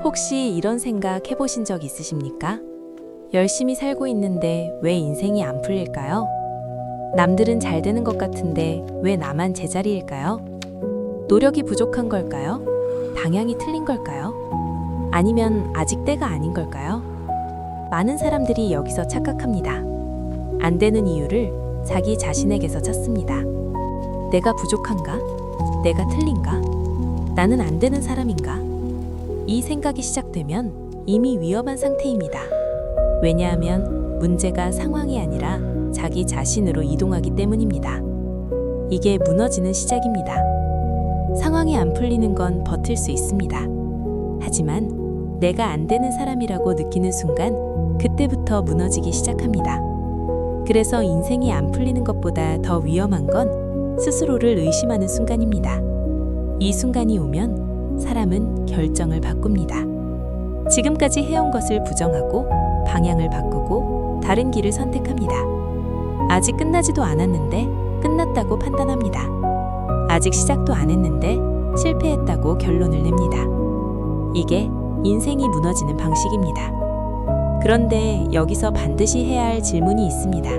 혹시 이런 생각 해보신 적 있으십니까? 열심히 살고 있는데 왜 인생이 안 풀릴까요? 남들은 잘 되는 것 같은데 왜 나만 제자리일까요? 노력이 부족한 걸까요? 방향이 틀린 걸까요? 아니면 아직 때가 아닌 걸까요? 많은 사람들이 여기서 착각합니다. 안 되는 이유를 자기 자신에게서 찾습니다. 내가 부족한가? 내가 틀린가? 나는 안 되는 사람인가? 이 생각이 시작되면 이미 위험한 상태입니다. 왜냐하면 문제가 상황이 아니라 자기 자신으로 이동하기 때문입니다. 이게 무너지는 시작입니다. 상황이 안 풀리는 건 버틸 수 있습니다. 하지만 내가 안 되는 사람이라고 느끼는 순간 그때부터 무너지기 시작합니다. 그래서 인생이 안 풀리는 것보다 더 위험한 건 스스로를 의심하는 순간입니다. 이 순간이 오면 사람은 결정을 바꿉니다. 지금까지 해온 것을 부정하고 방향을 바꾸고 다른 길을 선택합니다. 아직 끝나지도 않았는데 끝났다고 판단합니다. 아직 시작도 안 했는데 실패했다고 결론을 냅니다. 이게 인생이 무너지는 방식입니다. 그런데 여기서 반드시 해야 할 질문이 있습니다.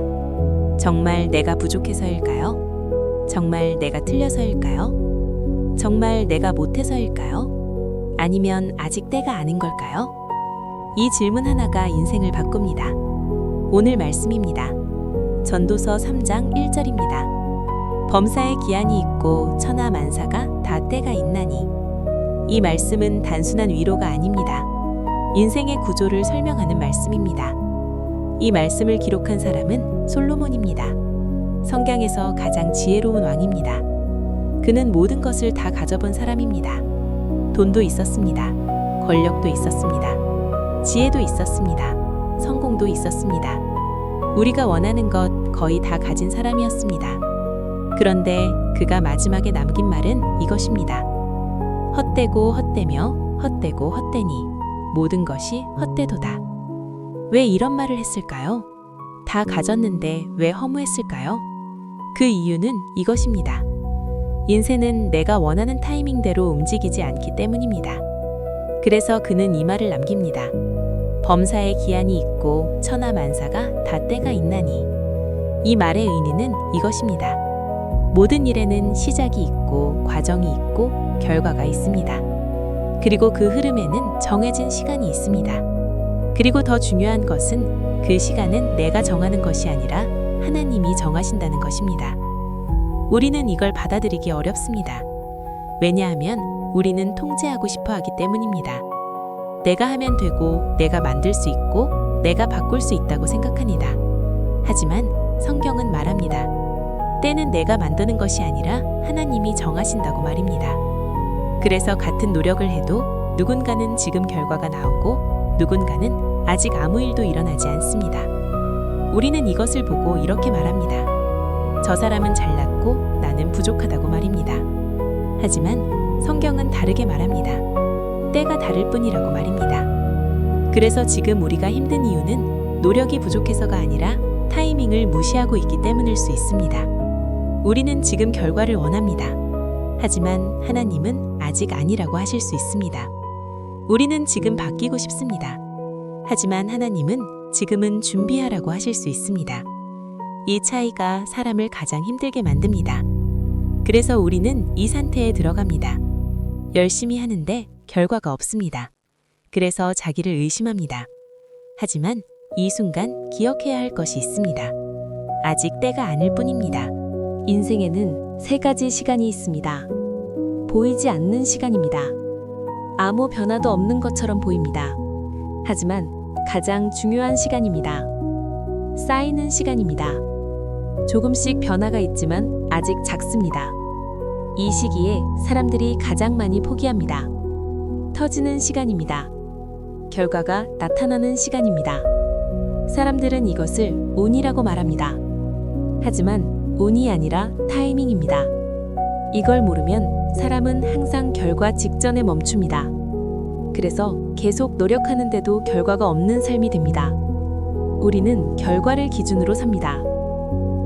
정말 내가 부족해서일까요? 정말 내가 틀려서일까요? 정말 내가 못해서일까요? 아니면 아직 때가 아닌 걸까요? 이 질문 하나가 인생을 바꿉니다. 오늘 말씀입니다. 전도서 3장 1절입니다. 범사에 기한이 있고 천하 만사가 다 때가 있나니. 이 말씀은 단순한 위로가 아닙니다. 인생의 구조를 설명하는 말씀입니다. 이 말씀을 기록한 사람은 솔로몬입니다. 성경에서 가장 지혜로운 왕입니다. 그는 모든 것을 다 가져본 사람입니다. 돈도 있었습니다. 권력도 있었습니다. 지혜도 있었습니다. 성공도 있었습니다. 우리가 원하는 것 거의 다 가진 사람이었습니다. 그런데 그가 마지막에 남긴 말은 이것입니다. 헛되고 헛되며 헛되고 헛되니 모든 것이 헛되도다. 왜 이런 말을 했을까요? 다 가졌는데 왜 허무했을까요? 그 이유는 이것입니다. 인생은 내가 원하는 타이밍대로 움직이지 않기 때문입니다. 그래서 그는 이 말을 남깁니다. 범사에 기한이 있고 천하 만사가 다 때가 있나니. 이 말의 의미는 이것입니다. 모든 일에는 시작이 있고 과정이 있고 결과가 있습니다. 그리고 그 흐름에는 정해진 시간이 있습니다. 그리고 더 중요한 것은 그 시간은 내가 정하는 것이 아니라 하나님이 정하신다는 것입니다. 우리는 이걸 받아들이기 어렵습니다. 왜냐하면 우리는 통제하고 싶어 하기 때문입니다. 내가 하면 되고 내가 만들 수 있고 내가 바꿀 수 있다고 생각합니다. 하지만 성경은 말합니다. 때는 내가 만드는 것이 아니라 하나님이 정하신다고 말입니다. 그래서 같은 노력을 해도 누군가는 지금 결과가 나오고 누군가는 아직 아무 일도 일어나지 않습니다. 우리는 이것을 보고 이렇게 말합니다. 저 사람은 잘났고 나는 부족하다고 말입니다. 하지만 성경은 다르게 말합니다. 때가 다를 뿐이라고 말입니다. 그래서 지금 우리가 힘든 이유는 노력이 부족해서가 아니라 타이밍을 무시하고 있기 때문일 수 있습니다. 우리는 지금 결과를 원합니다. 하지만 하나님은 아직 아니라고 하실 수 있습니다. 우리는 지금 바뀌고 싶습니다. 하지만 하나님은 지금은 준비하라고 하실 수 있습니다. 이 차이가 사람을 가장 힘들게 만듭니다. 그래서 우리는 이 상태에 들어갑니다. 열심히 하는데 결과가 없습니다. 그래서 자기를 의심합니다. 하지만 이 순간 기억해야 할 것이 있습니다. 아직 때가 아닐 뿐입니다. 인생에는 세 가지 시간이 있습니다. 보이지 않는 시간입니다. 아무 변화도 없는 것처럼 보입니다. 하지만 가장 중요한 시간입니다. 쌓이는 시간입니다. 조금씩 변화가 있지만 아직 작습니다. 이 시기에 사람들이 가장 많이 포기합니다. 터지는 시간입니다. 결과가 나타나는 시간입니다. 사람들은 이것을 운이라고 말합니다. 하지만 운이 아니라 타이밍입니다. 이걸 모르면 사람은 항상 결과 직전에 멈춥니다. 그래서 계속 노력하는데도 결과가 없는 삶이 됩니다. 우리는 결과를 기준으로 삽니다.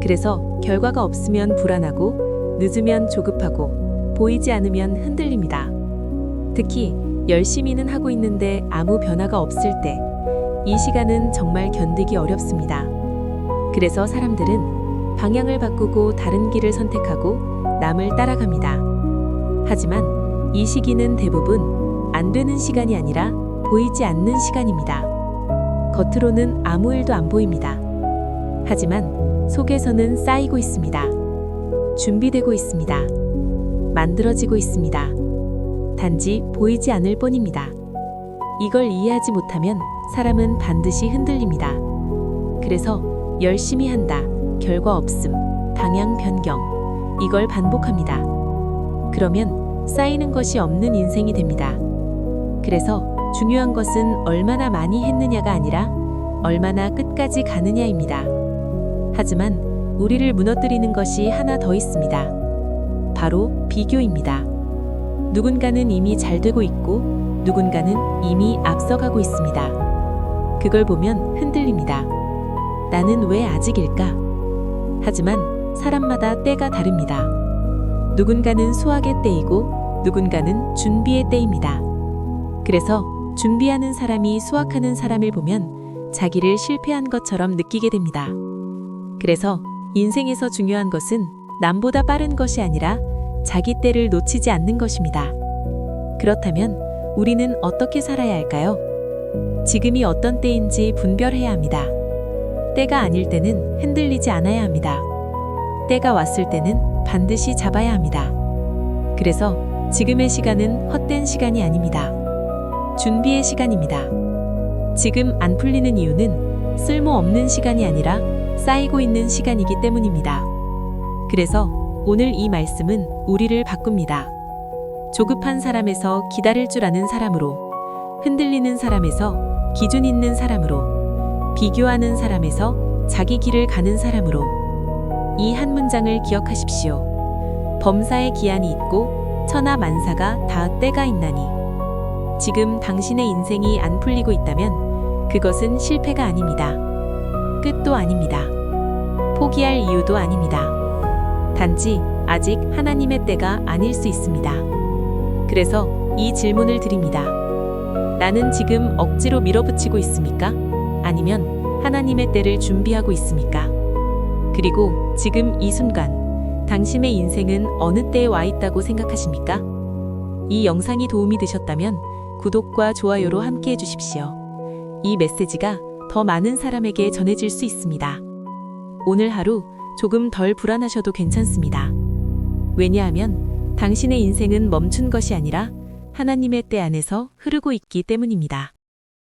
그래서 결과가 없으면 불안하고 늦으면 조급하고 보이지 않으면 흔들립니다. 특히 열심히는 하고 있는데 아무 변화가 없을 때, 이 시간은 정말 견디기 어렵습니다. 그래서 사람들은 방향을 바꾸고 다른 길을 선택하고 남을 따라갑니다. 하지만 이 시기는 대부분 안 되는 시간이 아니라 보이지 않는 시간입니다. 겉으로는 아무 일도 안 보입니다. 하지만 속에서는 쌓이고 있습니다. 준비되고 있습니다. 만들어지고 있습니다. 단지 보이지 않을 뿐입니다. 이걸 이해하지 못하면 사람은 반드시 흔들립니다. 그래서 열심히 한다, 결과 없음, 방향 변경, 이걸 반복합니다. 그러면 쌓이는 것이 없는 인생이 됩니다. 그래서 중요한 것은 얼마나 많이 했느냐가 아니라 얼마나 끝까지 가느냐입니다. 하지만 우리를 무너뜨리는 것이 하나 더 있습니다. 바로 비교입니다. 누군가는 이미 잘 되고 있고 누군가는 이미 앞서가고 있습니다. 그걸 보면 흔들립니다. 나는 왜 아직일까? 하지만 사람마다 때가 다릅니다. 누군가는 수학의 때이고 누군가는 준비의 때입니다. 그래서 준비하는 사람이 수학하는 사람을 보면 자기를 실패한 것처럼 느끼게 됩니다. 그래서 인생에서 중요한 것은 남보다 빠른 것이 아니라 자기 때를 놓치지 않는 것입니다. 그렇다면 우리는 어떻게 살아야 할까요? 지금이 어떤 때인지 분별해야 합니다. 때가 아닐 때는 흔들리지 않아야 합니다. 때가 왔을 때는 반드시 잡아야 합니다. 그래서 지금의 시간은 헛된 시간이 아닙니다. 준비의 시간입니다. 지금 안 풀리는 이유는 쓸모없는 시간이 아니라 쌓이고 있는 시간이기 때문입니다. 그래서 오늘 이 말씀은 우리를 바꿉니다. 조급한 사람에서 기다릴 줄 아는 사람으로, 흔들리는 사람에서 기준 있는 사람으로, 비교하는 사람에서 자기 길을 가는 사람으로. 이 한 문장을 기억하십시오. 범사에 기한이 있고 천하 만사가 다 때가 있나니. 지금 당신의 인생이 안 풀리고 있다면 그것은 실패가 아닙니다. 끝도 아닙니다. 포기할 이유도 아닙니다. 단지 아직 하나님의 때가 아닐 수 있습니다. 그래서 이 질문을 드립니다. 나는 지금 억지로 밀어붙이고 있습니까? 아니면 하나님의 때를 준비하고 있습니까? 그리고 지금 이 순간 당신의 인생은 어느 때에 와 있다고 생각하십니까? 이 영상이 도움이 되셨다면 구독과 좋아요로 함께 해주십시오. 이 메시지가 더 많은 사람에게 전해질 수 있습니다. 오늘 하루 조금 덜 불안하셔도 괜찮습니다. 왜냐하면 당신의 인생은 멈춘 것이 아니라 하나님의 때 안에서 흐르고 있기 때문입니다.